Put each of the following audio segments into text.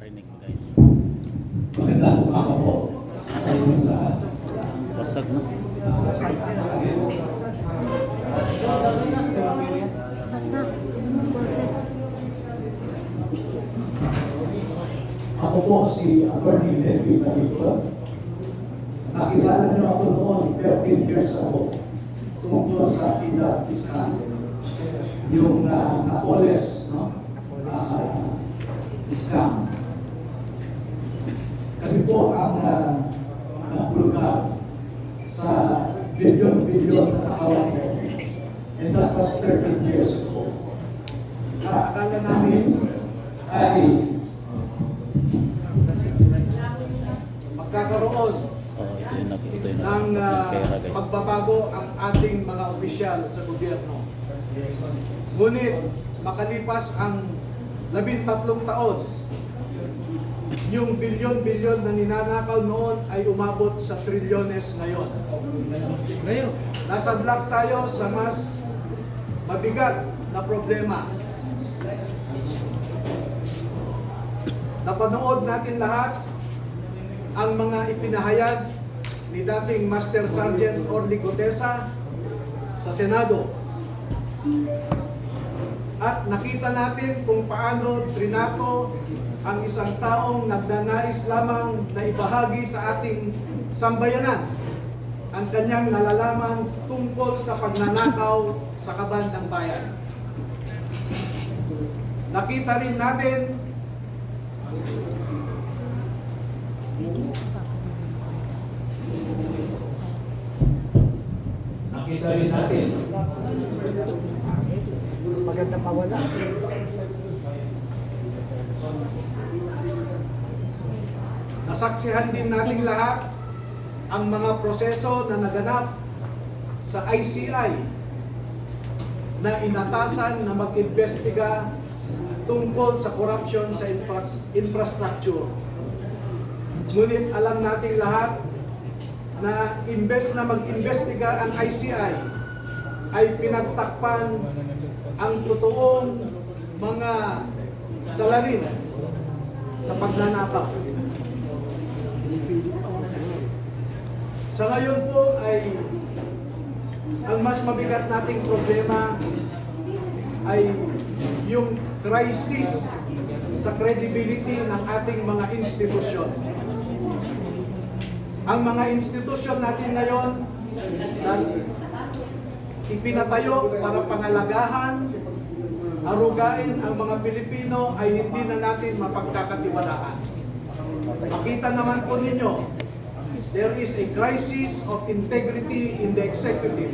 Rinig mo guys. Magandang umaga po sa inyong lahat. Basag no? Basa, boses. Ako po si Atty. Nelvin Palito. Nakilala niyo ako noon 13 years ago tungkol sa Pindad Iskan. Yung Napoles, no? Scam. Kami po ang nagpulgar sa bilyon-bilyon na kawan ko. And that was 13 years ago. Akala namin ay magkakaroon Ito yung nakikita yun. ng Pera guys. pagbabago ang ating mga opisyal sa gobyerno. Ngunit makalipas ang 13 taon, yung bilyon-bilyon na ninanakaw noon ay umabot sa trilyones ngayon. Nasadlak tayo sa mas mabigat na problema. Napanood natin lahat ang mga ipinahayag ni dating Master Sergeant Orly Gutesa sa Senado. At nakita natin kung paano trinato ang isang taong nagnanais lamang na ibahagi sa ating sambayanan ang kanyang nalalaman tungkol sa pagnanakaw sa kaban ng bayan. Nakita rin natin Mas maganda pa wala. nasaksihan din nating lahat ang mga proseso na naganap sa ICI na inatasan na mag-imbestiga tungkol sa corruption sa infrastructure. Ngunit alam nating lahat na imbes na mag-imbestiga ang ICI ay pinagtakpan ang totoong mga salarin sa pagnanakaw. Sa ngayon po ay ang mas mabigat nating problema ay yung crisis sa credibility ng ating mga institusyon. Ang mga institusyon natin ngayon na ipinatayo para pangalagahan, arugain ang mga Pilipino ay hindi na natin mapagkakatiwalaan. Makita naman po ninyo, there is a crisis of integrity in the executive.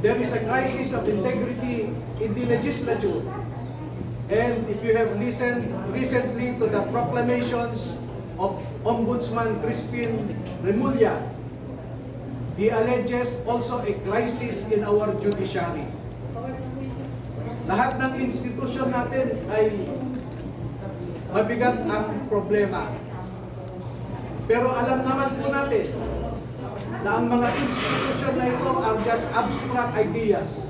There is a crisis of integrity in the legislature. And if you have listened recently to the proclamations of Ombudsman Crispin Remulla, he alleges also a crisis in our judiciary. Lahat ng institusyon natin ay mabigat ang problema. Pero alam naman po natin na ang mga institusyon na ito are just abstract ideas.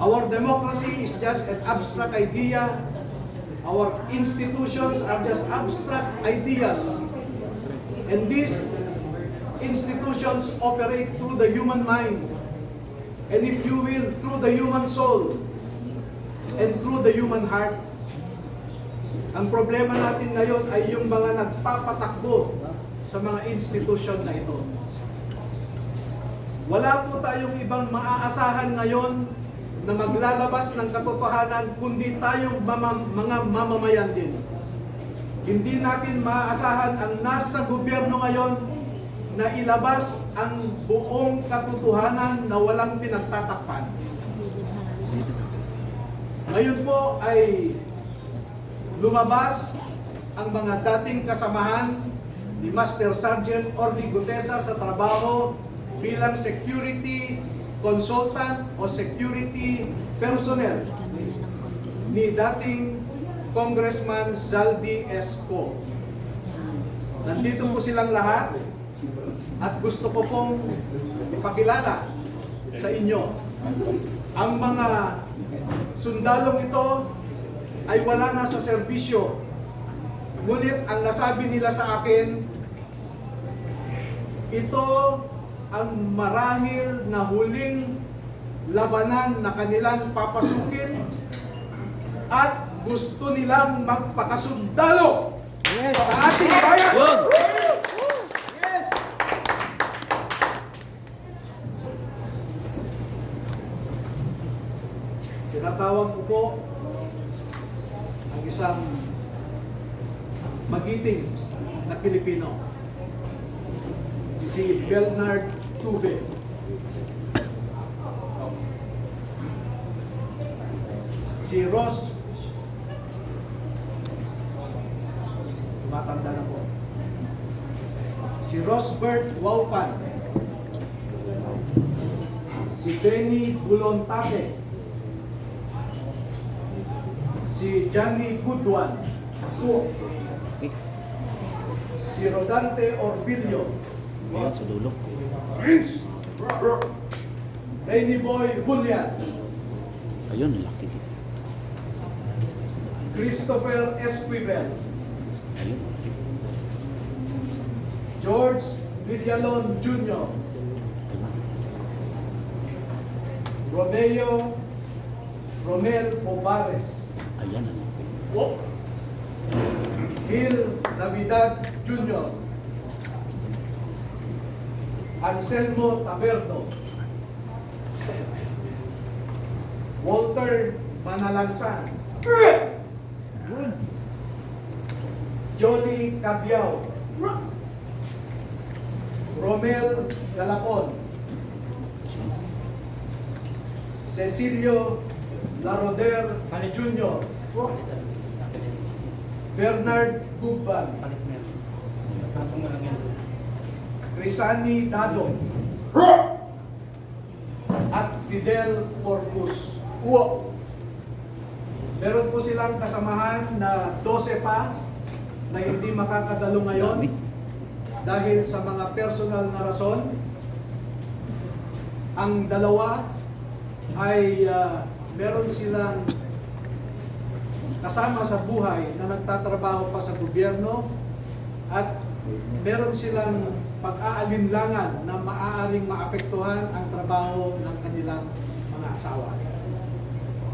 Our democracy is just an abstract idea. Our institutions are just abstract ideas. And these institutions operate through the human mind. And if you will, through the human soul and through the human heart. Ang problema natin ngayon ay yung mga nagpapatakbo sa mga institusyon na ito. Wala po tayong ibang maaasahan ngayon na maglalabas ng katotohanan kundi tayong mga mamamayan din. Hindi natin maaasahan ang nasa gobyerno ngayon na ilabas ang buong katotohanan na walang pinagtatakpan. Ngayon po ay lumabas ang mga dating kasamahan ni Master Sergeant Orly Gutesa sa trabaho bilang security consultant o security personnel ni dating Congressman Zaldi Esco. Nandito po silang lahat at gusto ko pong ipakilala sa inyo ang mga sundalong ito ay wala na sa serbisyo. Ngunit ang nasabi nila sa akin, ito ang marahil na huling labanan na kanilang papasukin at gusto nilang magpakasundalo Yes! sa ating bayan. Wag! Yes! Tinatawag ko po ang isang magiting na Pilipino, si Bernard Tube. Si Ross, matanda na po. Si Rosbert Waupan. Si Benny Bulontate. Si Johnny Goodwan. Si Rodante Orbilio. Ayan, sa dulo. Rainy Boy Julian. Ayun, laki dito. Christopher Esquivel. Ayun. George Villalon Jr. Romeo Romel Pobares. Ayan, ano. Gil Navidad Jr. Anselmo Taberno. Walter Manalansan. Johnny Cabiao. Romel Galapon. Cecilio Laroder Jr. Bernard Gugban. Crisani Dado. At Fidel Corpus. Meron po silang kasamahan na 12 pa na hindi makakadalo ngayon dahil sa mga personal na rason. Ang dalawa ay meron silang kasama sa buhay na nagtatrabaho pa sa gobyerno at meron silang pag-aalinlangan na maaaring maapektuhan ang trabaho ng kanilang mga asawa.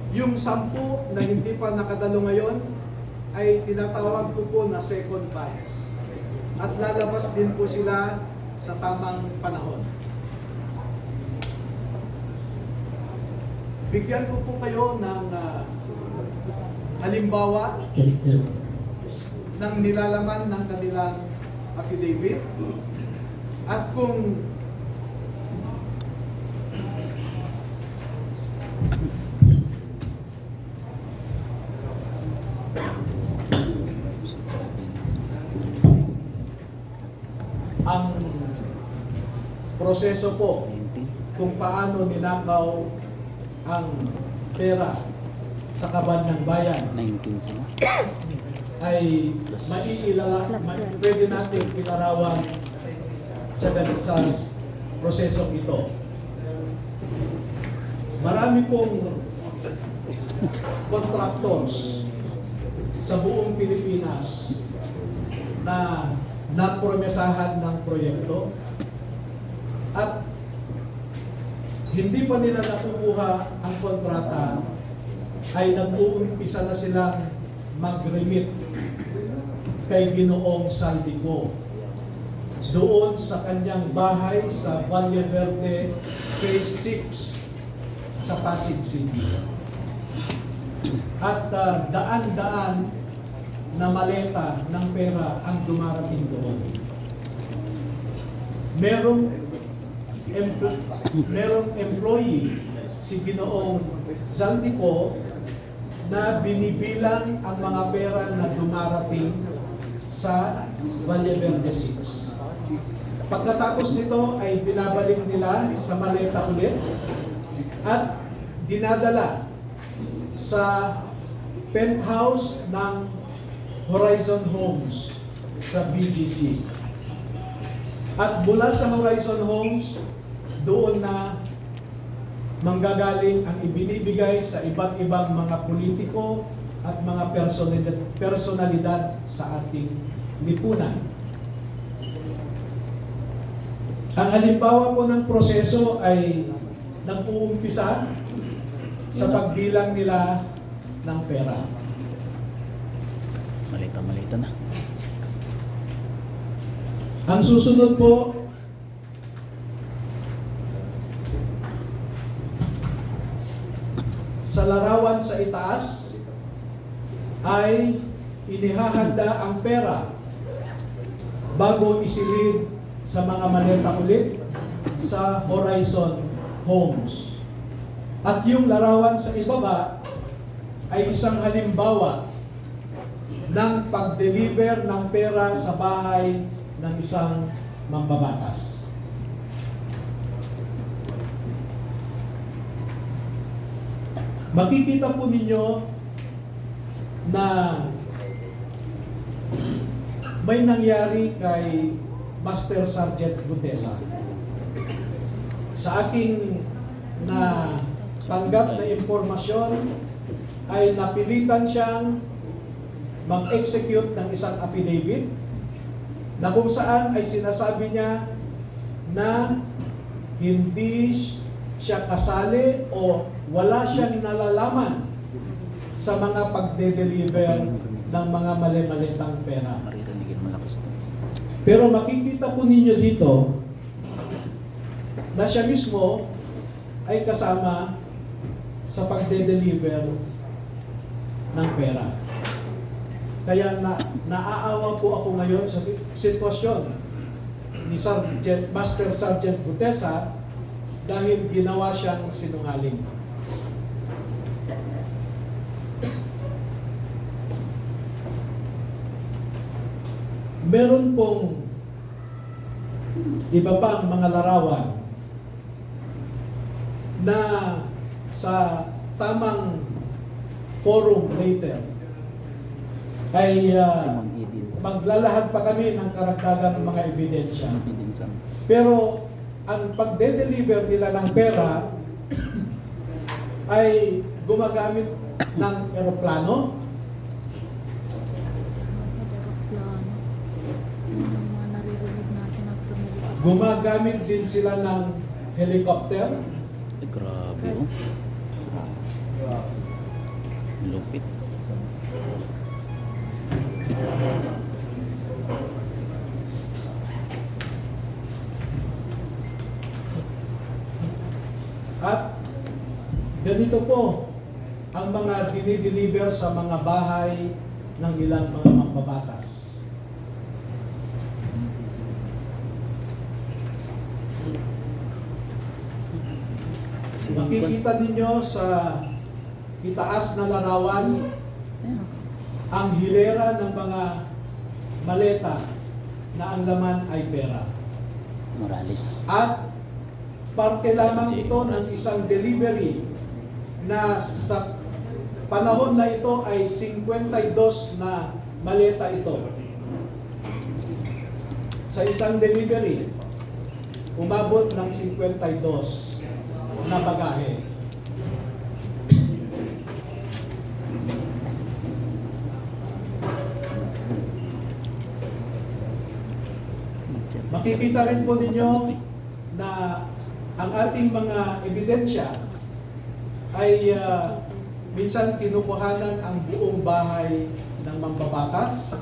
Yung 10 na hindi pa nakadalo ngayon ay tinatawag ko po na second batch. At lalabas din po sila sa tamang panahon. Bigyan ko po kayo ng halimbawa ng nilalaman ng kanilang affidavit. At kung ang proseso po kung paano ninakaw ang pera sa kaban ng bayan 19 sila. ay pwede natin ilarawan sa prosesong ito. Marami pong contractors sa buong Pilipinas na napromesahan ng proyekto at hindi pa nila nakukuha ang kontrata ay nag-uumpisa na silang mag-remit kay Ginoong Saldico doon sa kanyang bahay sa Valle Verde Phase 6 sa Pasig City. At daan-daan na maleta ng pera ang dumarating doon. Merong employee si Ginoong Saldico na binibilang ang mga pera na dumarating sa Valle Verde 6. Pagkatapos nito ay binabalik nila sa maleta ulit at dinadala sa penthouse ng Horizon Homes sa BGC. At mula sa Horizon Homes, doon na manggagaling ang ibinibigay sa iba't ibang mga politiko at mga personalidad sa ating lipunan. Ang halimbawa po ng proseso ay nag-uumpisa sa pagbilang nila ng pera. Malita na. Ang susunod po, sa larawan sa itaas ay inihahanda ang pera bago isilid sa mga maleta ulit sa Horizon Homes. At yung larawan sa ibaba ay isang halimbawa ng pag-deliver ng pera sa bahay ng isang mambabatas. Makikita po ninyo na may nangyari kay Master Sergeant Gutesa. Sa aking na tanggap na impormasyon ay napilitan siyang mag-execute ng isang affidavit na kung saan ay sinasabi niya na hindi siya kasali o wala siyang nalalaman sa mga pagde-deliver ng mga mali-malitang pera. Maririgin malakas to. Pero makikita po ninyo dito na siya mismo ay kasama sa pagde-deliver ng pera. Kaya naaawa po ako ngayon sa sitwasyon ni Master Sergeant Gutesa dahil ginawa siyang sinungaling. Meron pong iba pang mga larawan na sa tamang forum later ay Simon Edin. maglalahad pa kami ng karagdagang mga ebidensya. Pinsan. Pero ang pagde-deliver nila ng pera ay gumagamit ng eroplano, gumagamit din sila ng helicopter, Ay, grabe oh. Lupit. at ganito po ang mga dinideliver sa mga bahay ng ilang mga mambabatas. Makikita ninyo sa itaas na larawan ang hilera ng mga maleta na ang laman ay pera. Morales. At parte lamang ito ng isang delivery na sa panahon na ito ay 52 na maleta ito. Sa isang delivery, umabot ng 52 na bagahe. Makikita rin po ninyo na ang ating mga ebidensya ay minsan kinukuhanan ang buong bahay ng mambabatas,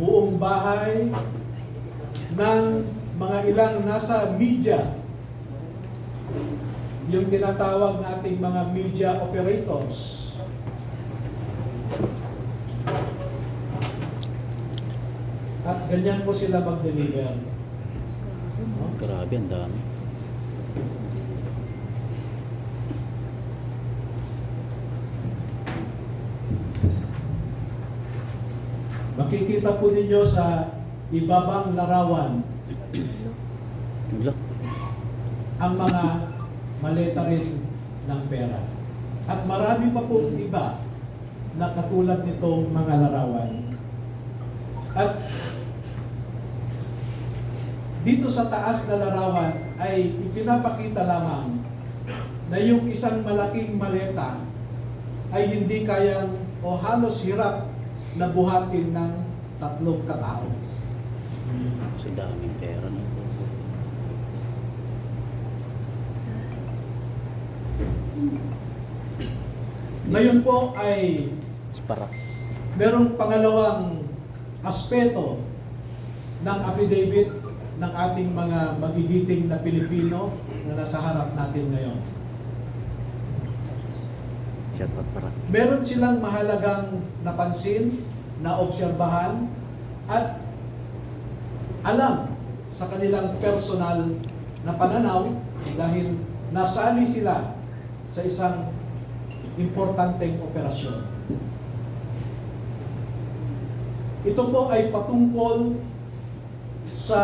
buong bahay ng mga ilang nasa media, yung tinatawag nating mga media operators. At ganyan po sila mag-deliver. Grabe, ang dami. Makikita po ninyo sa ibabang larawan Ulo. ang mga maleta rin ng pera. At marami pa po iba na katulad nitong mga larawan. At dito sa taas na larawan ay ipinapakita lamang na yung isang malaking maleta ay hindi kayang o halos hirap na buhatin ng 3 katao. Sa daming pera no? Ngayon po ay Sparak. merong pangalawang aspeto ng affidavit ng ating mga magigiting na Pilipino na nasa harap natin ngayon. Shout out Parak. Meron silang mahalagang napansin, naobserbahan, at alam sa kanilang personal na pananaw dahil nasali sila sa isang importanteng operasyon. Ito po ay patungkol sa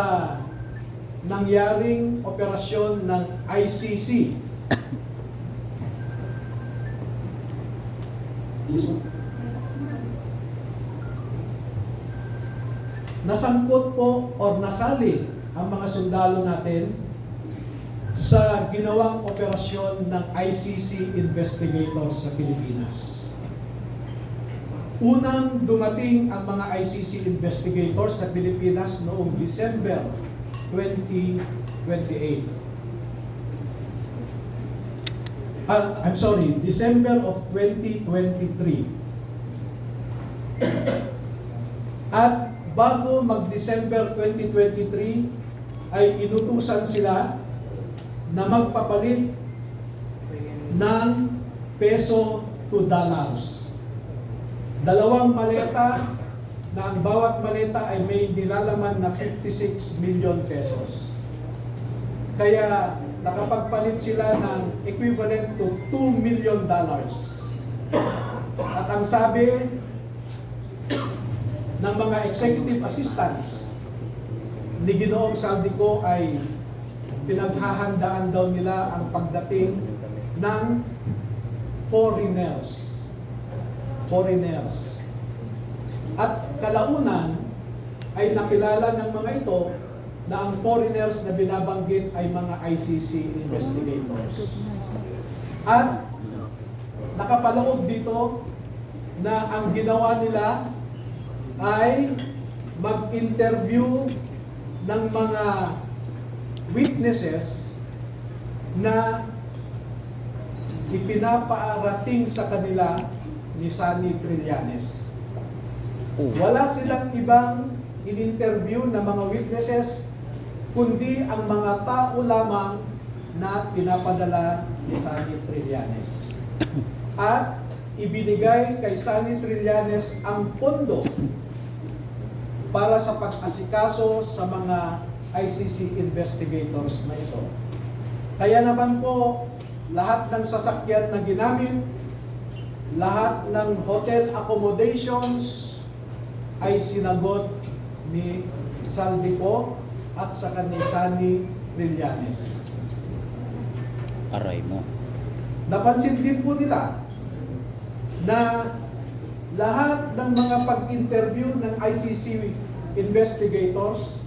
nangyaring operasyon ng ICC. Nasangkot po o nasali ang mga sundalo natin sa ginawang operasyon ng ICC investigators sa Pilipinas. Unang dumating ang mga ICC investigators sa Pilipinas noong December 2028. December of 2023. At bago mag-December 2023, ay inutusan sila na magpapalit ng peso to dollars. 2 maleta na ang bawat maleta ay may nilalaman na 56 million pesos. Kaya nakapagpalit sila ng equivalent to $2 million. At ang sabi ng mga executive assistants ni Ginoong Saldico ay pinaghahandaan daw nila ang pagdating ng foreigners. At kalaunan ay nakilala ng mga ito na ang foreigners na binabanggit ay mga ICC investigators. At nakapaloob dito na ang ginawa nila ay mag-interview ng mga witnesses na ipinapaarating sa kanila ni Sunny Trillanes. Wala silang ibang in-interview na mga witnesses kundi ang mga tao lamang na pinapadala ni Sunny Trillanes. At ibinigay kay Sunny Trillanes ang pondo para sa pag-asikaso sa mga ICC investigators na ito. Kaya naman po, lahat ng sasakyan na ginamit, lahat ng hotel accommodations ay sinagot ni Saldico at saka ni Sunny Trillanes. Aray mo. Napansin din po nila na lahat ng mga pag-interview ng ICC investigators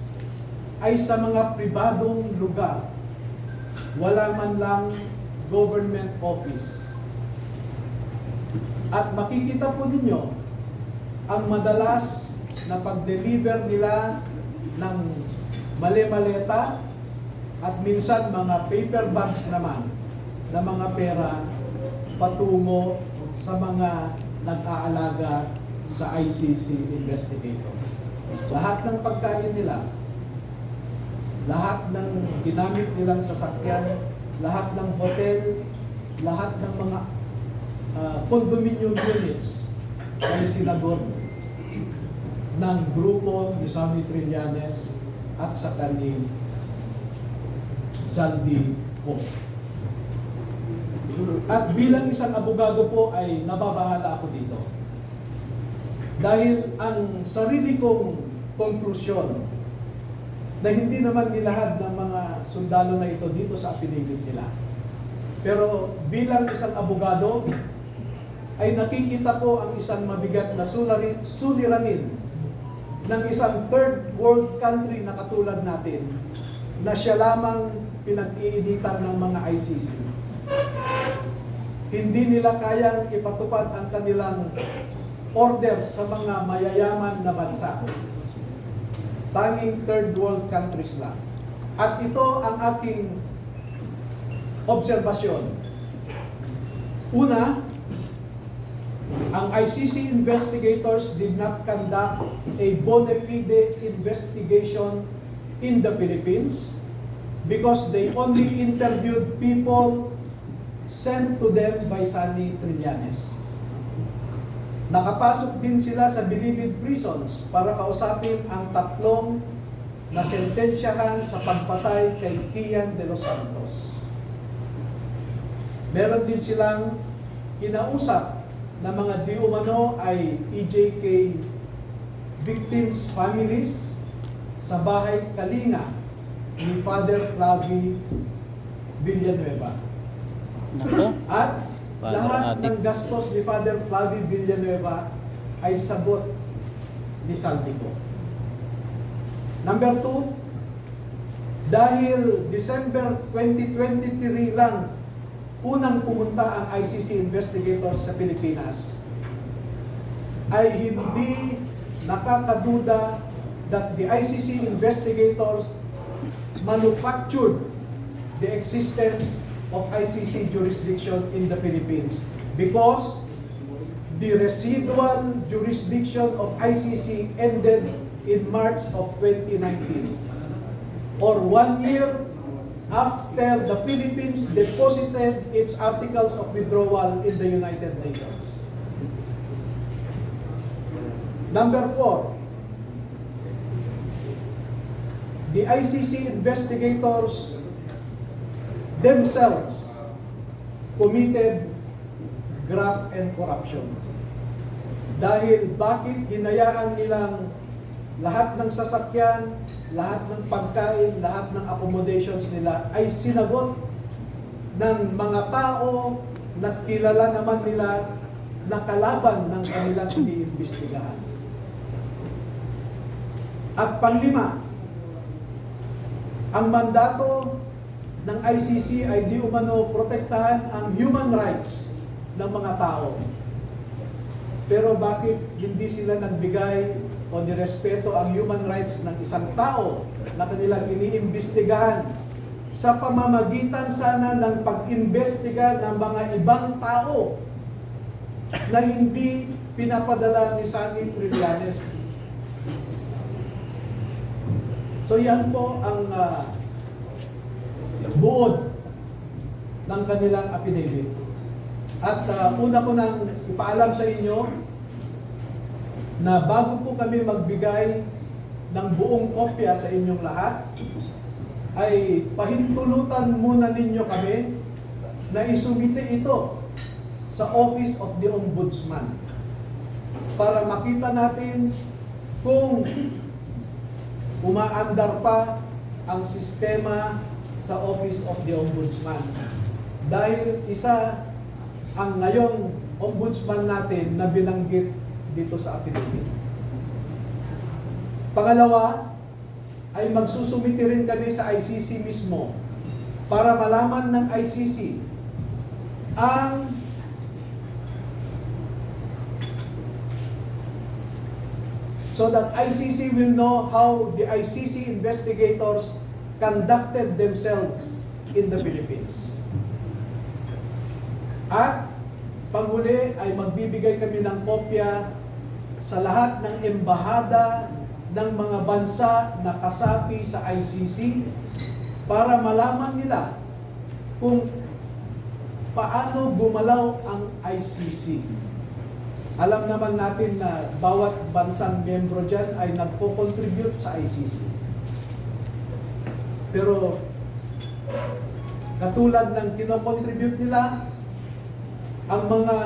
ay sa mga pribadong lugar. Wala man lang government office. At makikita po ninyo ang madalas na pag-deliver nila ng mali-maleta at minsan mga paper bags naman na mga pera patungo sa mga nag-aalaga sa ICC investigators. Lahat ng pagkain nila, lahat ng ginamit nilang sasakyan, lahat ng hotel, lahat ng mga condominium units ay sinagot ng grupo ni Sunny Trillanes at sa kaning Saldico. At bilang isang abogado po ay nababahala ako dito. Dahil ang sarili kong konklusyon na hindi naman nilahad ng mga sundalo na ito dito sa affidavit nila. Pero bilang isang abogado, ay nakikita ko ang isang mabigat na suliranin ng isang third world country na katulad natin na siya lamang pinag-iinitan ng mga ICC. hindi nila kayang ipatupad ang kanilang orders sa mga mayayaman na bansa. Tanging third world countries lang. At ito ang aking obserbasyon. Una, ang ICC investigators did not conduct a bona fide investigation in the Philippines because they only interviewed people sent to them by Sunny Trillanes. Nakapasok din sila sa Bilibid prisons para kausapin ang tatlong nasentensyahan sa pagpatay kay Kian de los Santos. Meron din silang kinausap na mga di umano ay EJK victims' families sa bahay Kalinga ni Father Flavie Villanueva. Nako. At Father lahat Adik. ng gastos ni Father Flavie Villanueva ay sagot ni Saldico. Number 2, dahil December 2023 lang unang pumunta ang ICC investigators sa Pilipinas, ay hindi nakakaduda that the ICC investigators manufactured the existence of ICC jurisdiction in the Philippines because the residual jurisdiction of ICC ended in March of 2019, or 1 year after the Philippines deposited its articles of withdrawal in the United Nations. Number 4, the ICC investigators themselves committed graft and corruption. Dahil bakit hinayaan nilang lahat ng sasakyan, lahat ng pagkain, lahat ng accommodations nila ay sinagot ng mga tao na kilala naman nila na kalaban ng kanilang iniimbestigahan. At panglima, ang mandato ng ICC ay di umano protektahan ang human rights ng mga tao. Pero bakit hindi sila nagbigay o nirespeto ang human rights ng isang tao na kanilang iniimbestigahan sa pamamagitan sana ng pag-imbestiga ng mga ibang tao na hindi pinapadala ni Sunny Trillanes? So yan po ang buod ng kanilang affidavit. At una ko nang ipaalam sa inyo na bago po kami magbigay ng buong kopya sa inyong lahat, ay pahintulutan muna ninyo kami na isumite ito sa Office of the Ombudsman para makita natin kung umaandar pa ang sistema sa Office of the Ombudsman. Dahil isa ang ngayong ombudsman natin na binanggit dito sa affidavit. Pangalawa, ay magsusumiti rin kami sa ICC mismo para malaman ng ICC ang so that ICC will know how the ICC investigators conducted themselves in the Philippines. At panghuli ay magbibigay kami ng kopya sa lahat ng embahada ng mga bansa na kasapi sa ICC para malaman nila kung paano gumalaw ang ICC. Alam naman natin na bawat bansang miyembro dyan ay nagpo-contribute sa ICC. Pero katulad ng kino-contribute nila, ang mga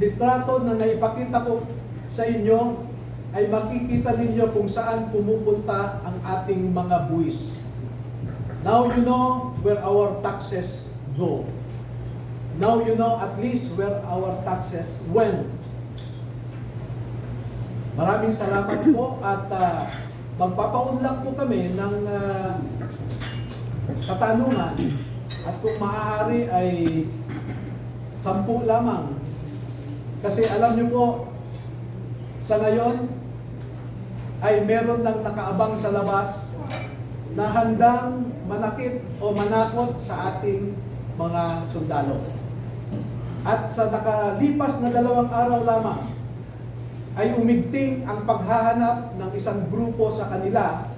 litrato na naipakita ko sa inyo ay makikita ninyo kung saan pumupunta ang ating mga buwis. Now you know where our taxes go. Now you know at least where our taxes went. Maraming salamat po at magpapaunlak po kami ng katanungan at kung maaari ay 10 lamang. Kasi alam niyo po, sa ngayon, ay meron lang nakaabang sa labas na handang manakit o manakot sa ating mga sundalo. At sa nakalipas na 2 araw lamang, ay umigting ang paghahanap ng isang grupo sa kanila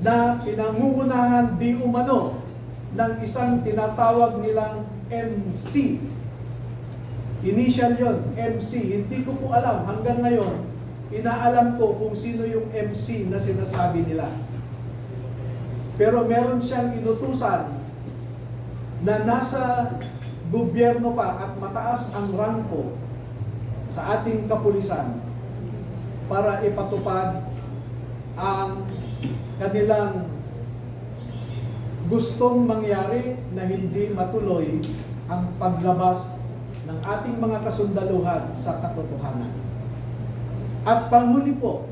na pinangungunahan di umano ng isang tinatawag nilang MC. Initial yon, MC. Hindi ko po alam hanggang ngayon, inaalam ko kung sino yung MC na sinasabi nila. Pero meron siyang inutusan na nasa gobyerno pa at mataas ang rangko sa ating kapulisan para ipatupad ang kanilang gustong mangyari na hindi matuloy ang paglabas ng ating mga kasundaluhan sa katotohanan. At panghuli po,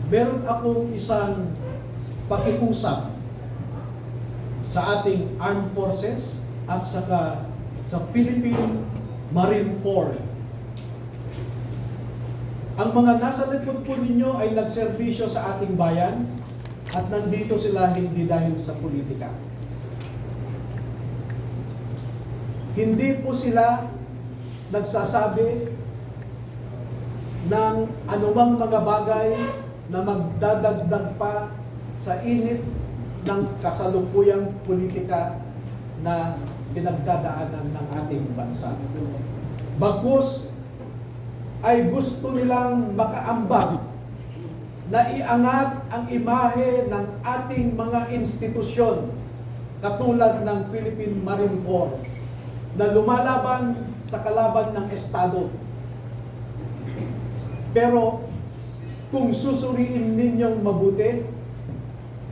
meron akong isang pakiusap sa ating armed forces at saka sa Philippine Marine Corps. Ang mga nasa likod po ninyo ay nagserbisyo sa ating bayan at nandito sila hindi dahil sa politika. Hindi po sila nagsasabi ng anumang mga bagay na magdadagdag pa sa init ng kasalukuyang politika na pinagdadaanan ng ating bansa. Bagkus ay gusto nilang makaambag na iangat ang imahe ng ating mga institusyon katulad ng Philippine Marine Corps na lumalaban sa kalaban ng Estado. Pero kung susuriin ninyong mabuti,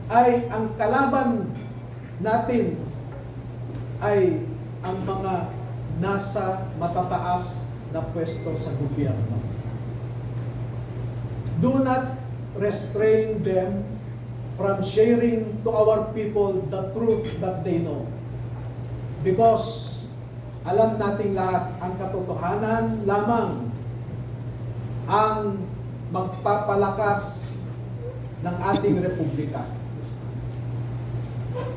ay ang kalaban natin ay ang mga nasa matataas na pwesto sa gobyerno. Do not restrain them from sharing to our people the truth that they know. Because alam nating lahat, ang katotohanan lamang ang magpapalakas ng ating republika.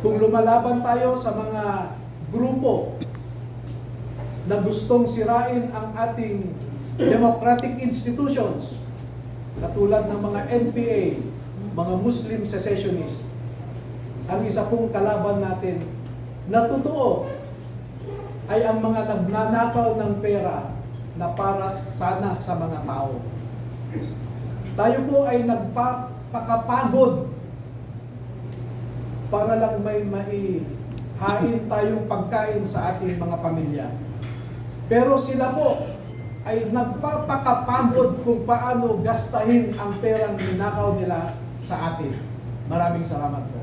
Kung lumalaban tayo sa mga grupo na gustong sirain ang ating democratic institutions, katulad ng mga NPA, mga Muslim secessionists, ang isa pong kalaban natin na totoo ay ang mga nagnanakaw ng pera na para sana sa mga tao. Tayo po ay nagpapakapagod para lang may maihain tayong pagkain sa ating mga pamilya. Pero sila po ay nagpapakapagod kung paano gastahin ang perang ninakaw nila sa atin. Maraming salamat po.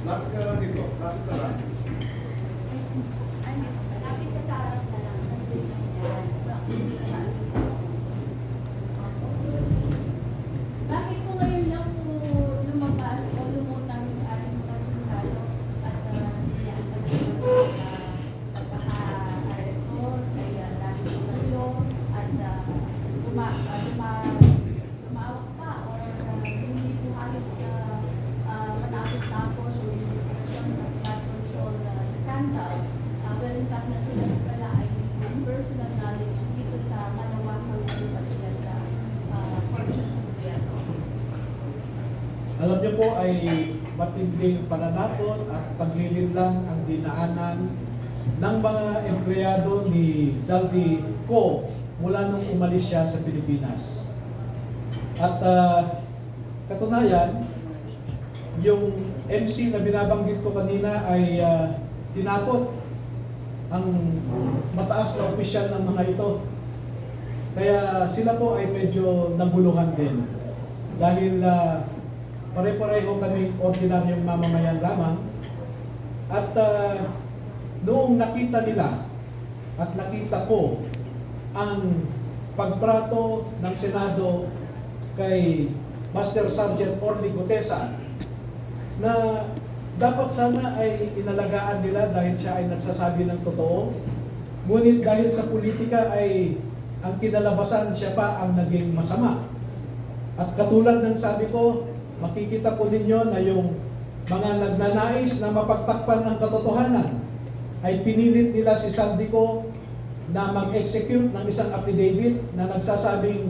Lapit ka lang dito, lapit ka lang. Lapit ka sa harap na lang. Bakit po ngayon lang po lumabas o lumutang yung ating mga sundalo at niyan pagkaka-aresto, kaya dahil sa ulo at lumawak pa or hindi po halos matapos-tapos o investigation sa flood control scandal. Well, in fact, na sila pala ay may personal knowledge dito sa malawakang pagkakila sa corruption sa gobyerno. Alam niyo po ay matinding pananakot at paglilinlang ang dinaanan ng mga empleyado ni Zaldi Co mula nung umalis siya sa Pilipinas. At katunayan, yung MC na binabanggit ko kanina ay tinakot ang mataas na opisyal ng mga ito. Kaya sila po ay medyo naguluhan din. Dahil pare-pareho kami ordinaryong mamamayan lamang. At noong nakita nila at nakita ko ang pagtrato ng Senado kay Master Sergeant Orly Gutesa na dapat sana ay inalagaan nila dahil siya ay nagsasabi ng totoo. Ngunit dahil sa politika ay ang kinalabasan siya pa ang naging masama. At katulad ng sabi ko, makikita po ninyo na yung mga nagnanais na mapagtakpan ng katotohanan ay pinilit nila si Saldico na mag-execute ng isang affidavit na nagsasabing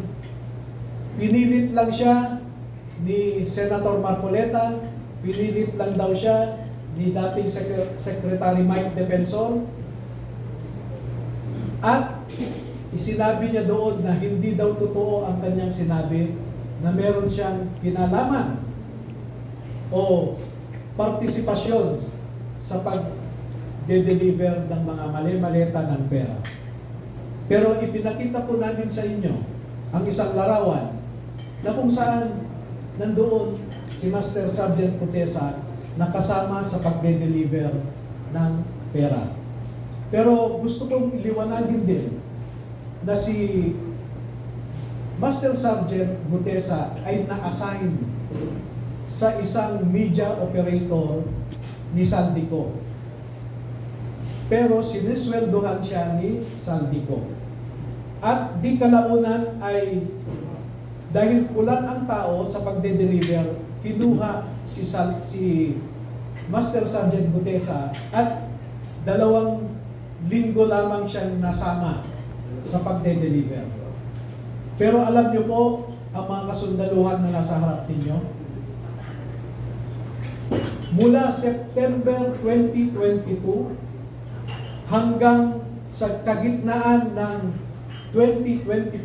pinilit lang siya ni Senator Marcoleta, pinilit lang daw siya ni dating Secretary Mike Defensor, at isinabi niya doon na hindi daw totoo ang kanyang sinabi na meron siyang kinalaman o partisipasyon sa pag-deliver ng mga mali-maleta ng pera. Pero ipinakita po namin sa inyo ang isang larawan na kung saan nandoon si Master Sergeant Gutesa na kasama sa pag-deliver ng pera. Pero gusto kong iliwanagin din na si Master Sergeant Gutesa ay na-assign sa isang media operator ni Saldico. Pero sinisweldohan siya ni Saldico. At di kalaunan ay dahil kulang ang tao sa pagde-deliver, kinuha si Master Sergeant Gutesa at 2 linggo lamang siyang nasama sa pagde-deliver. Pero alam niyo po ang mga kasundaluhan na nasa harap ninyo? Mula September 2022 hanggang sa kagitnaan ng 2025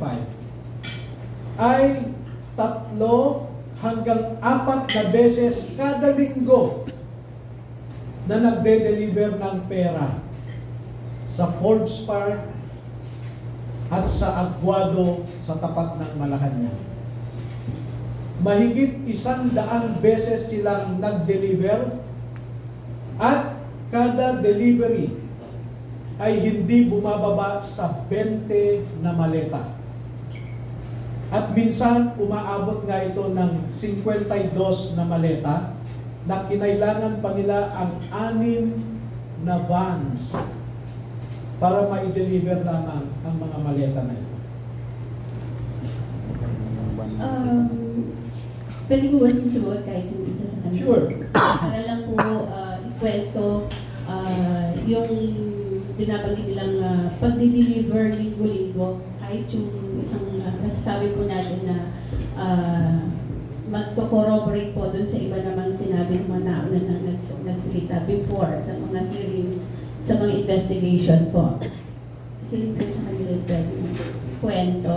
ay 3 hanggang 4 na beses kada linggo na nagde-deliver ng pera sa Forbes Park at sa Aguado sa tapat ng Malacanang. Mahigit 100 beses silang nag-deliver at kada delivery ay hindi bumababa sa 20 na maleta. At minsan umaabot nga ito ng 52 na maleta na kinailangan pa nila ang 6 na vans para ma-deliver lamang ang mga maleta na ito. Pwede ko ba sumagot kahit yung isa sa kanila? Sure. Para lang po ikwento yung binabanggit nilang pagdi-deliver linggo-linggo, kahit yung isang nasasabi po natin na magko-corroborate po dun sa iba namang sinabi ng mga nauna nang nagsalita before sa mga hearings, sa mga investigation po. Sino po sa kanila pwede kwento?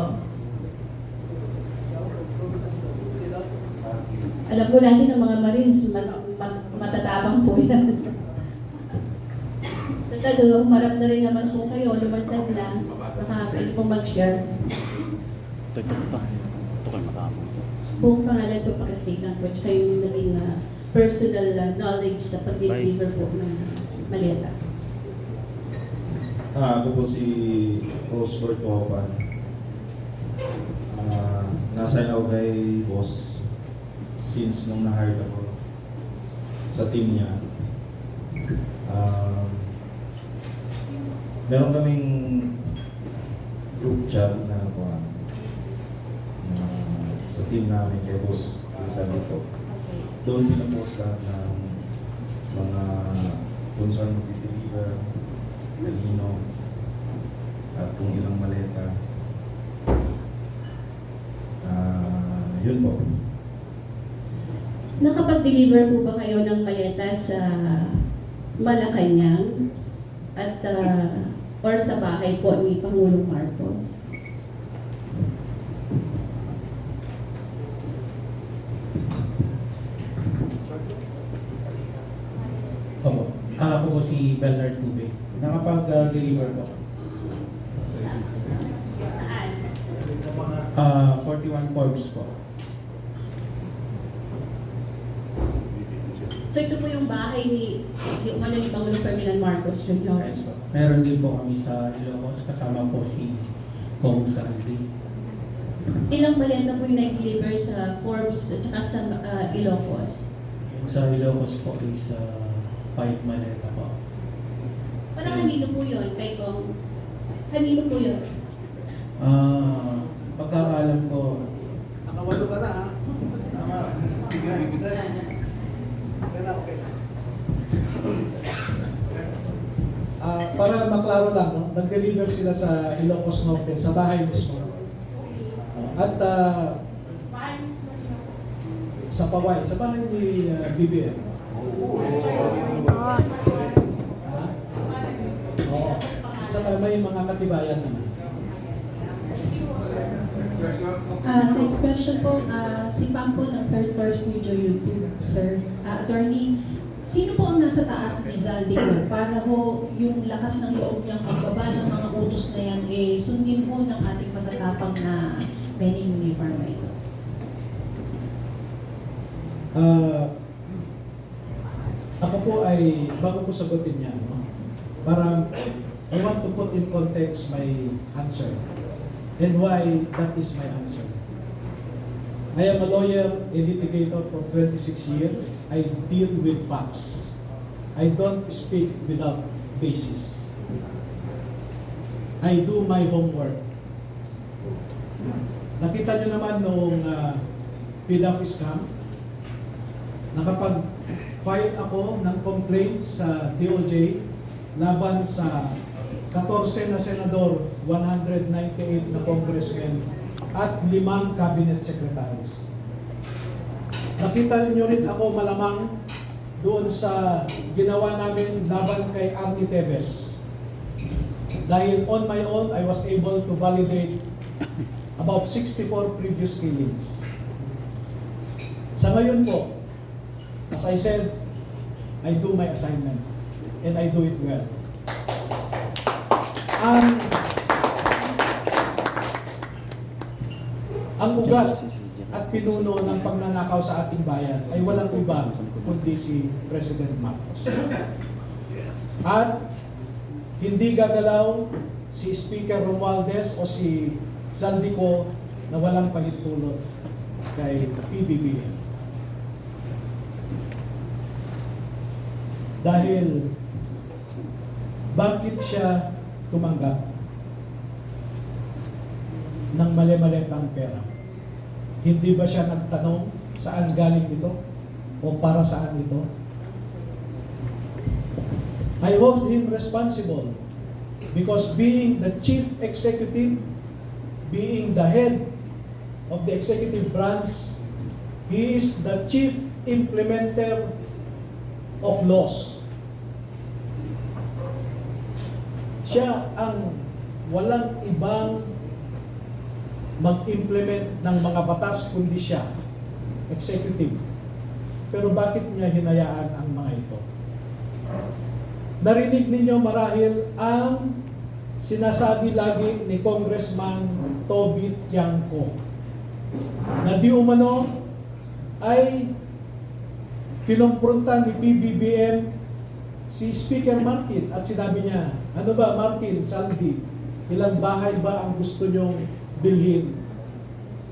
Alam po natin ng mga Marines, matatabang po yan. Talaga, humarap na rin naman po kayo, lumantad na, baka pwede po mag-share. Ito kayo makamang. Buong pangalan po pakistate lang po, tsaka yung naging personal knowledge sa pag-deliver po ng maleta. Ako po si Rosebert Copan. Nasa ako kay boss since nung na-hired ako sa team niya. Meron kaming group chat na sa team namin kay boss Rizal po. Okay. Doon pinapost lahat ng mga kung saan mag-deliver, kanino, at kung ilang maleta. Yun po. Nakapag-deliver po ba kayo ng maleta sa Malacanang at or sa bahay po ni Pangulong Marcos? Opo. Ako po si Bernard Tube. Nakapag-deliver po. Saan? 41 Forbes po. So ito po yung bahay ni Pangulong Ferdinand Marcos Jr. Yes po. Meron din po kami sa Ilocos. Kasama po si Kong Sandy. Ilang maleta po yung nag-deliver sa Forbes at saka sa Ilocos? Yung sa Ilocos po is 5 maleta po. Parang kanino po yun? Kay Kong? Kanino po yun? Pagkakaalam ko, Nakawalo ka na, ha? Tama. Okay na, okay. Para maklaro lang, no? Nag-deliver sila sa Ilocos Norte, sa bahay mismo. At sa Paway, sa bahay ni BBM. Ha? Oo. At saka may mga katibayan naman. Next question po, si Pampo ng Third First Video YouTube, sir. Attorney, sino po ang nasa taas ni Zaldico para ho yung lakas ng loob niyang pagbaba ng mga utos na yan, sundin po ng ating matatapang na men in uniform na ito? Ako po ay, bago ko sagutin yan, no? Parang, I want to put in context my answer and why that is my answer. I am a lawyer, a litigator for 26 years. I deal with facts. I don't speak without basis. I do my homework. Nakita nyo naman noong PDAF scam, nakapag-file ako ng complaints sa DOJ laban sa 14 na senador, 198 na congressmen, at 5 cabinet secretaries. Nakita niyo rin ako malamang doon sa ginawa namin laban kay Arnie Tevez. Dahil on my own, I was able to validate about 64 previous killings. Sa ngayon po, as I said, I do my assignment and I do it well. Ang ugat at pinuno ng pagnanakaw sa ating bayan ay walang iba kundi si President Marcos. At hindi gagalaw si Speaker Romualdez o si Zaldico na walang pahintulot kay PBBM. Dahil bakit siya tumanggap ng mali-malitang pera? Hindi ba siya nagtanong saan galing ito o para saan ito? I hold him responsible because being the chief executive, being the head of the executive branch, he is the chief implementer of laws. Siya ang walang ibang mag-implement ng mga batas kundi siya, executive. Pero bakit niya hinayaan ang mga ito? Narinig ninyo marahil ang sinasabi lagi ni Congressman Toby Tiangco na di umano ay kinumpronta ni PBBM si Speaker Martin at sinabi niya, ano ba Martin, Sandy, ilang bahay ba ang gusto nyong bilhin?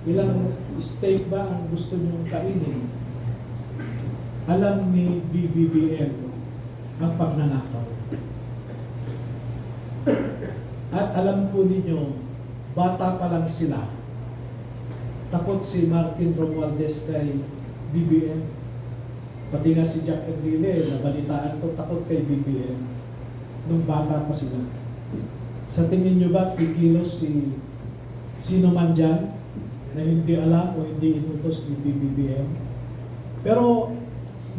Ilang steak ba ang gusto nyong kainin? Alam ni BBBM ang pagnanakaw. At alam po ninyo, bata pa lang sila. Takot si Martin Romualdez kay BBM. Pati nga si Jack Enrile, nabalitaan ko, takot kay BBM nung bata pa sila. Sa tingin nyo ba, kikilos si sino man dyan na hindi alam o hindi inutos ni BBM? Pero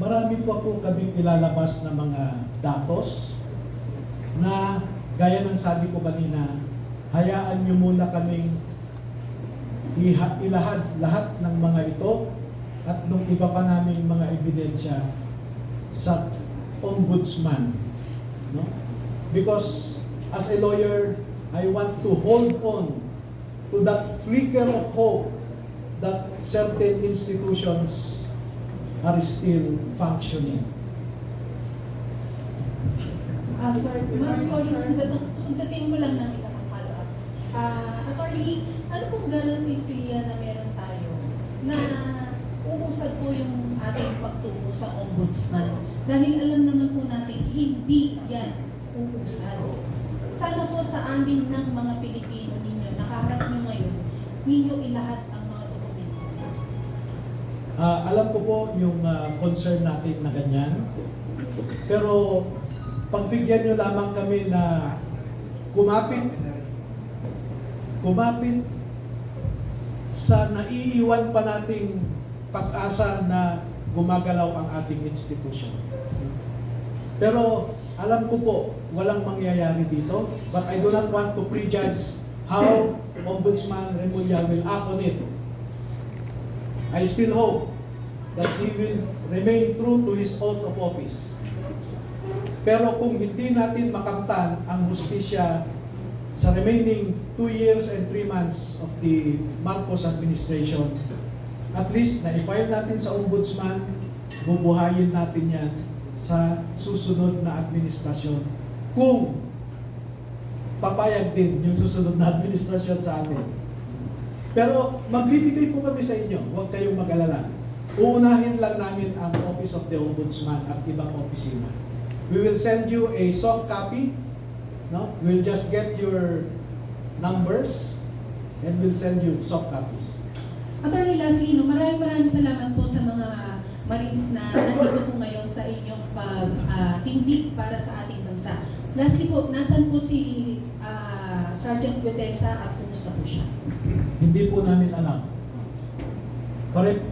marami po ako kaming ilalabas na mga datos na gaya ng sabi ko kanina, hayaan nyo muna kaming ilahad lahat ng mga ito at nung iba pa namin mga ebidensya sa ombudsman, no? Because as a lawyer, I want to hold on to that flicker of hope that certain institutions are still functioning. Sorry, ma'am, sorry, sundatin ko lang ng isang follow-up. Attorney, ano pong garantisya na meron tayo na uusad po yung ating pagtungo sa ombudsman? Dahil alam naman po natin, hindi yan uusad. Sana po sa amin ng mga Pilipino ninyo, nakaharap nyo ngayon, ninyo ilahat ang mga dokumento. Alam ko po yung concern natin na ganyan. Pero pagbigyan nyo lamang kami na kumapit sa naiiwan pa nating pag-asa na gumagalaw ang ating institution. Pero alam ko po, walang mangyayari dito, but I do not want to prejudge how Ombudsman Remulla will act on it. I still hope that he will remain true to his oath of office. Pero kung hindi natin makamtan ang hustisya sa remaining 2 years and 3 months of the Marcos administration, at least na-file natin sa Ombudsman, bubuhayin natin yan sa susunod na administrasyon. Kung papayag din yung susunod na administrasyon sa atin. Pero magbibigay po kami sa inyo, huwag kayong mag-alala. Uunahin lang namin ang Office of the Ombudsman at ibang opisina. We will send you a soft copy. No? We'll just get your numbers and we'll send you soft copies. Attorney Lasino, maraming salamat po sa mga Marines na nandito po ngayon sa inyong pagtindig para sa ating bansa. Lastly po, nasan po si Sergeant Gutesa at kumusta po siya? Hindi po namin alam.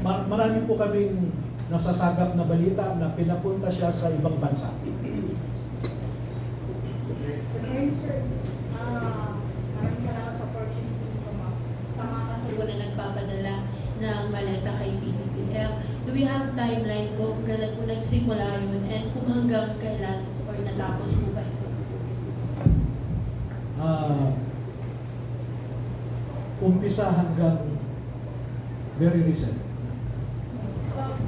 Marami po kaming nasasagap na balita na pinapunta siya sa ibang bansa. Sir, maraming salamat sa opportunity nito, ma'am. Sa mga kasulo na nagpapadala ng maleta kay PBBM. Do we have timeline po kung kailan po nagsimula yun and kung hanggang kailan or natapos po ba ito? Umpisa hanggang very recent,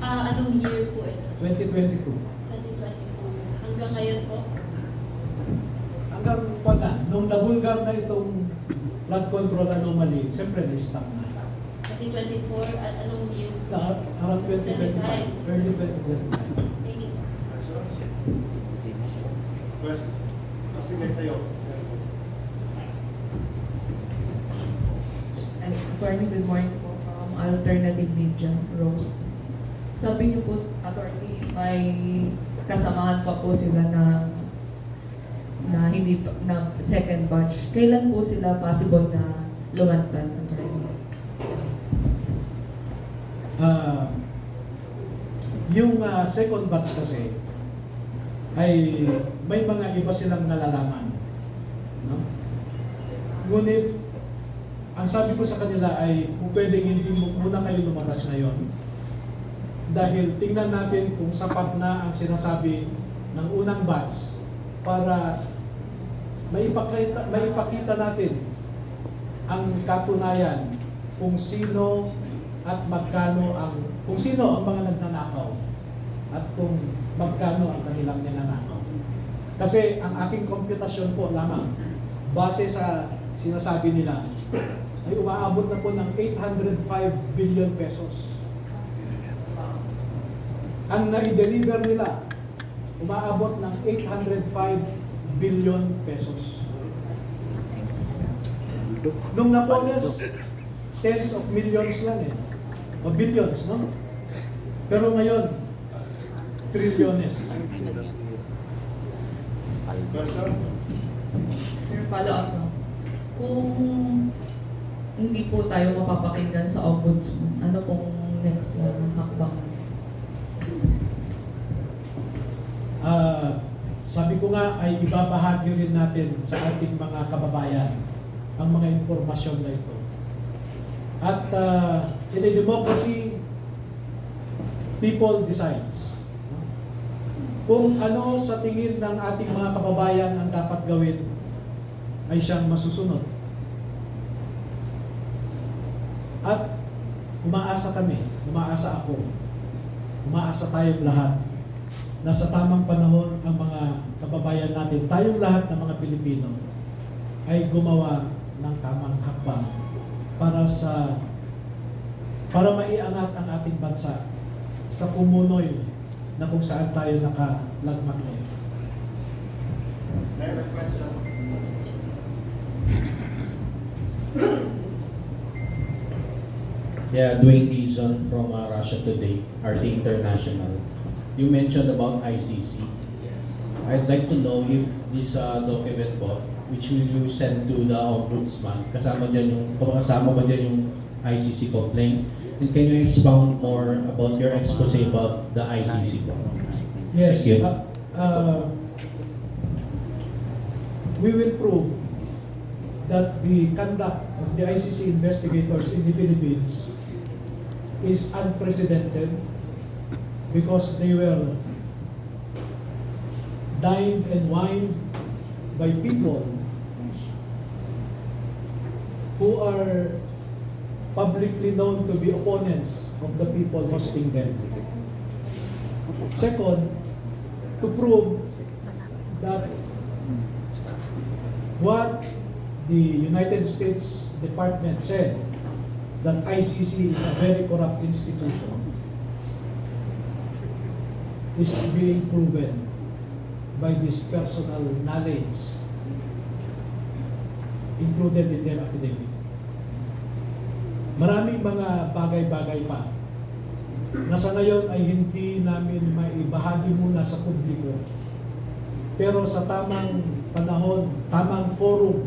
Anong year po ito? 2022. 2022. Hanggang ngayon po? Hanggang nung nabulgar na itong flood control anomaly, siyempre na-stop na. 2024 at anong year? Around 2025, early 2025. Thank you. Attorney, good morning po from Alternative Media, Rose. Sabi niyo po, Attorney, may kasamahan pa po sila na hindi na second batch. Kailan po sila possible na lumantad, Attorney? Yung second batch kasi ay may mga iba silang nalalaman. No? Ngunit, ang sabi ko sa kanila ay kung pwedeng hindi muna kayo lumabas ngayon. Dahil tingnan natin kung sapat na ang sinasabi ng unang batch para maipakita natin ang katunayan kung sino at magkano kung sino ang mga nagnanakaw at kung magkano ang kanilang ninanakaw. Kasi ang aking komputasyon po lamang base sa sinasabi nila ay umaabot na po ng 805 billion pesos. Ang na-deliver nila umaabot ng 805 billion pesos. Nung Napoles, tens of millions lang o billions, no? Pero ngayon, trilyones. Sir, follow up no? Kung hindi po tayo mapapakinggan sa Ombudsman, ano pong next na hakbang? Sabi ko nga ay ibabahagi rin natin sa ating mga kababayan ang mga impormasyon na ito. At in a democracy, people decides. Kung ano sa tingin ng ating mga kababayan ang dapat gawin, ay siyang masusunod. At umaasa kami, umaasa ako, umaasa tayong lahat na sa tamang panahon ang mga kababayan natin, tayong lahat ng mga Pilipino, ay gumawa ng tamang hakbang para maiangat ang ating bansa sa pumunoy na kung saan tayo nakalagmak ngayon. Yeah, Dwayne Dizon from Russia Today, RT International. You mentioned about ICC. I'd like to know if this document po, which will you send to the Ombudsman, kasama ba dyan yung ICC complaint? And can you expound more about your expose about the ICC po? Yes, Thank you. We will prove that the conduct of the ICC investigators in the Philippines is unprecedented because they were dined and wined by people who are publicly known to be opponents of the people hosting them. Second, to prove that what the United States Department said, that ICC is a very corrupt institution, is being proven by this personal knowledge included in their affidavit. Maraming mga bagay-bagay pa na sa ngayon ay hindi namin maibahagi muna sa publiko. Pero sa tamang panahon, tamang forum,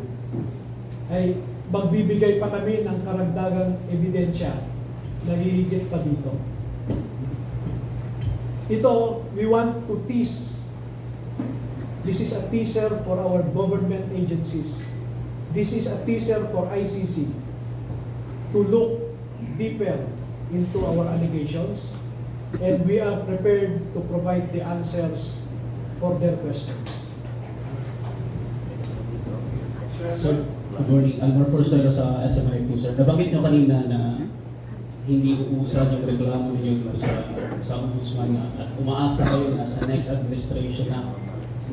ay magbibigay pa kami ng karagdagang ebidensya na hihigit pa dito. Ito, we want to tease. This is a teaser for our government agencies. This is a teaser for ICC to look deeper into our allegations, and we are prepared to provide the answers for their questions. Sir, good morning. Almar Forzuelo sa SMRI po, sir. Nabanggit nyo kanina na hindi uusan yung reklamo ninyo dito sa Ombudsman at umaasa kayo na sa next administration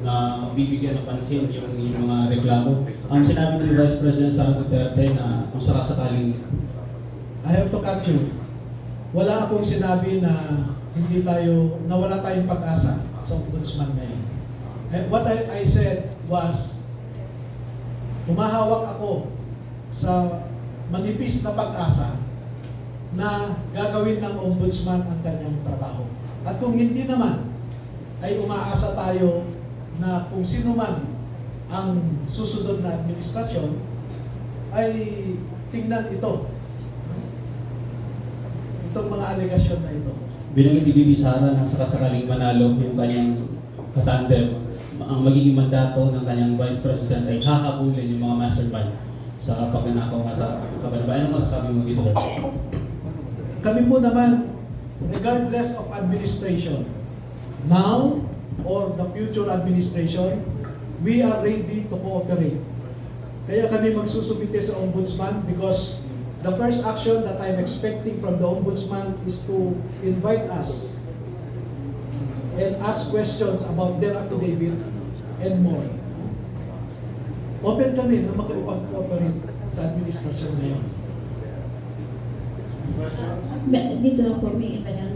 na bibigyan ng pansin yung mga reklamo. Ang sinabi ni Vice President Sara Duterte na kung sakasakaling I have to cut you. Wala akong sinabi na wala tayong pag-asa sa Ombudsman ngayon. What I said was, humahawak ako sa manipis na pag-asa na gagawin ng Ombudsman ang kanyang trabaho. At kung hindi naman, ay umaasa tayo na kung sino man ang susunod na administrasyon ay tingnan itong mga alegasyon na ito. binanggit ni Bibi Sara na sakasakaling manalo yung kanyang katandem, ang magiging mandato ng kanyang Vice President ay hahabulin yung mga mastermind sa pagnanakaw nga sa kabanabaan. Ano masasabi mo dito, sir? Kami po naman, regardless of administration, now or the future administration, we are ready to cooperate. Kaya kami magsusubite sa Ombudsman because the first action that I'm expecting from the Ombudsman is to invite us and ask questions about their affidavit and more. Open kami na makipag-cooperate sa administrasyon ngayon. Dito lang po, may iba lang.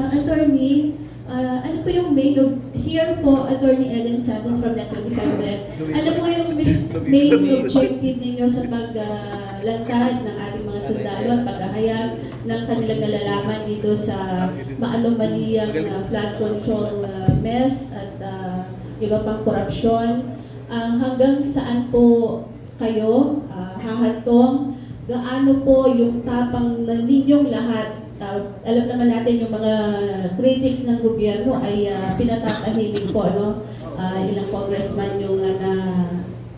Attorney, ano po yung here po, Attorney Ellen Santos from Net25. Ano po yung main objective ninyo sa paglantad ng ating mga sundalo at paghahayag ng kanilang nalalaman dito sa maanumaliyang flood control mess at iba pang korupsyon? Hanggang saan po kayo hahantong? Gaano po yung tapang na ninyong lahat? Alam naman natin yung mga critics ng gobyerno ay pinatatahimik po, ano? Ilang congressman yung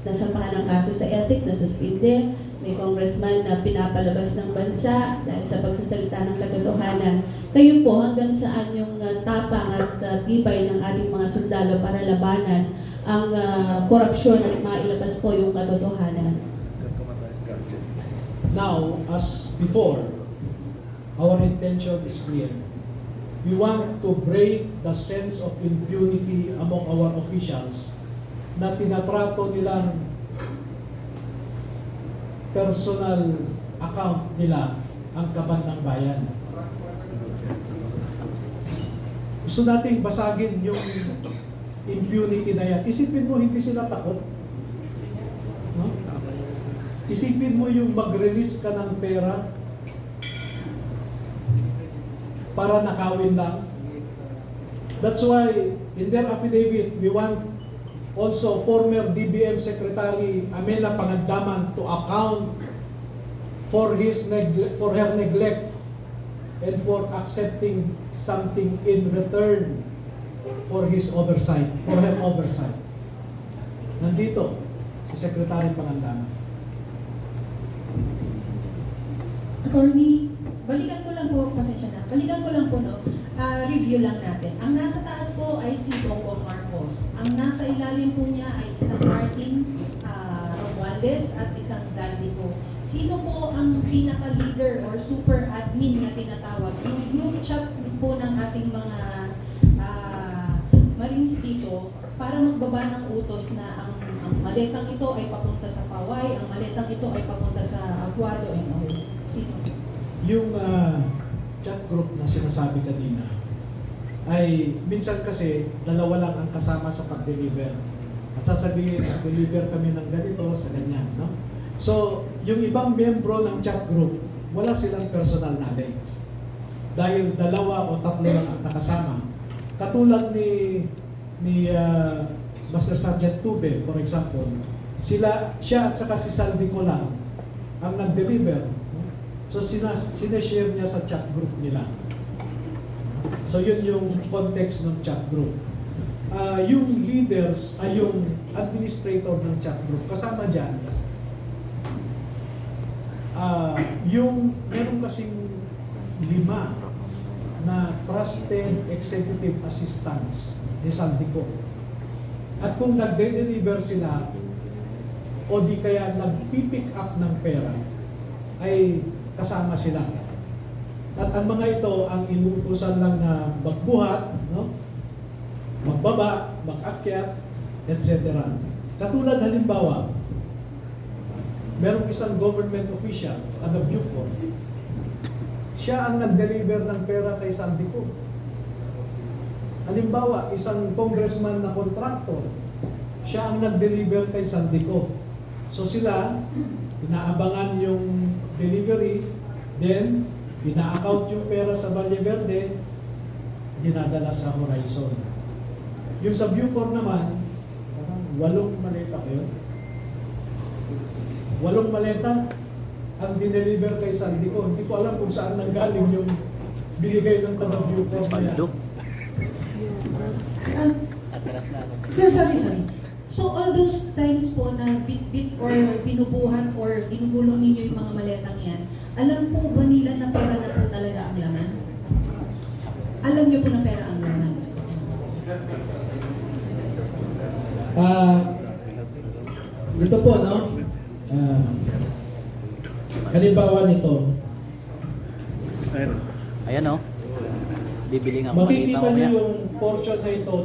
nasampahan ng kaso sa ethics, nasuspinde. May congressman na pinapalabas ng bansa dahil sa pagsasalita ng katotohanan. Kayo po, hanggang saan yung tapang at tibay ng ating mga sundalo para labanan ang korupsyon at mailabas po yung katotohanan? Now, as before, our intention is clear. We want to break the sense of impunity among our officials na tinatrato nilang personal account nila ang kaban ng bayan. Gusto nating basagin yung impunity na yan. Isipin mo, hindi sila takot. No? Isipin mo yung mag-release ka ng pera para nakawin lang. That's why, in their affidavit, we want also former DBM Secretary Amela Pangandaman to account for her neglect and for accepting something in return for his oversight, for her oversight. Nandito, si Secretary Pangandaman. Attorney, balikan ko lang po, pasensya na, balikan ko lang po, no, review lang natin. Ang nasa taas po ay si Bongbong Marcos. Ang nasa ilalim po niya ay isang Martin Romualdez at isang Zaldico. Sino po ang pinaka-leader or super admin na tinatawag? Yung chat po ng ating mga Marines dito para magbaba ng utos na ang maletang ito ay papunta sa Paway, ang maletang ito ay papunta sa Aguado and all. Sino? Yung chat group na sinasabi kanina ay minsan kasi dalawa lang ang kasama sa pag-deliver. At sasabihin, deliver kami ng ganito sa ganyan, no? So, yung ibang miyembro ng chat group, wala silang personal knowledge. Dahil dalawa o tatlo lang ang nakasama. Katulad ni Master Sergeant Tube, for example, siya at saka si Saldico lang ang nag-deliver. No? So, sineshare niya sa chat group nila. So, yun yung context ng chat group. Yung leaders ay yung administrator ng chat group. Kasama dyan, yung meron kasing 5 na trusted executive assistants ni Saldico. At kung nagde-deliver sila o di kaya nagpipick up ng pera, ay kasama sila. At ang mga ito ang inuutusan lang na magbuhat, no? Magbaba, mag-akyat, etc. Katulad halimbawa, merong isang government official, taga Bucor. Siya ang nag-deliver ng pera kay Saldico. Halimbawa, isang congressman na contractor, siya ang nag-deliver kay Saldico. So sila, inaabangan yung delivery, then ina-account yung pera sa Valle Verde, dinadala sa Horizon. Yung sa Bucor naman, 8 maleta ko yun. 8 maleta ang dineliver kay Saldico. Hindi ko alam kung saan nanggaling yung binigay ng taga Bucor na yan. Sir, sorry. So all those times po na bit-bit or binubuhat or ginugulong ninyo yung mga maletang yan, alam po ba nila na pera na po talaga ang laman? Alam niyo po na pera ang laman? Ito po, no? Halimbawa nito, Ayan o. Bibili nga. makikita niyo yung portion na ito,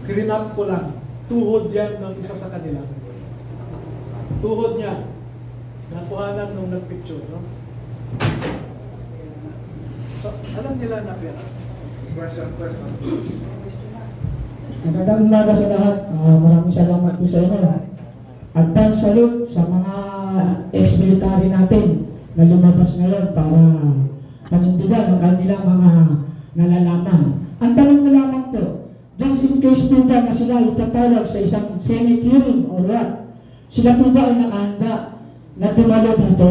clean-up ko lang. Tuhod yan ng isa sa kanila. Tuhod niya. Nakuhanan nung nag-picture, no? So, alam nila na pera. Magandang umaga sa lahat. Maraming salamat po sa inyo. Advance salute sa mga ex-military natin na lumabas ngayon para panindigan ang kanilang mga nalalaman. Ang tanong ko lamang po, just in case po ba na sila itatawag sa isang Senate hearing or what, sila po ba ay nakahanda na dumalo dito?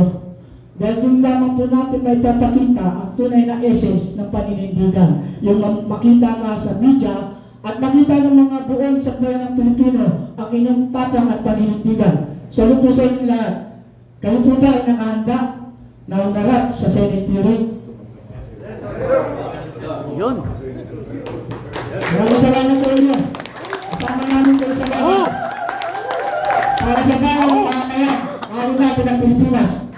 Dahil doon lamang po natin may papakita ang tunay na essence ng paninindigan. Yung makita nga sa media at makita ng mga buong sa bayan ng Pilipino ang inyong tapang at paninindigan. Salut po sa inyo lahat. Kayo po ba ay nakahanda na umarap sa Senate hearing? Yun. Maraming salamat sa inyo. Kasama namin kayo sa bayan. Para sa bayan ng mga kaya, mga natin ng Pilipinas.